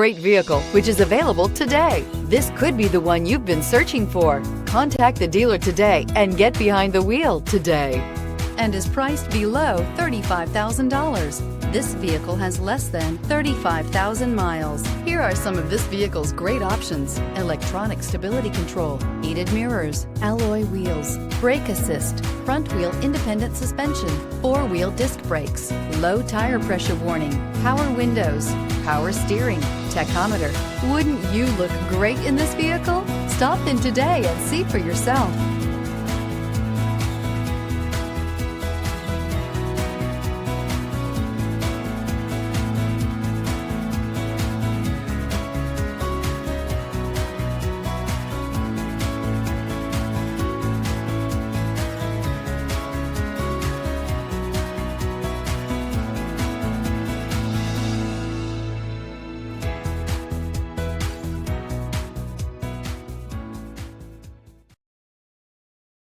Great vehicle, which is available today. This could be the one you've been searching for. Contact the dealer today and get behind the wheel today. And is priced below $35,000. This vehicle has less than 35,000 miles. Here are some of this vehicle's great options: electronic stability control, heated mirrors, alloy wheels, brake assist, front wheel independent suspension, 4-wheel disc brakes, low tire pressure warning, power windows, power steering, tachometer. Wouldn't you look great in this vehicle? Stop in today and see for yourself.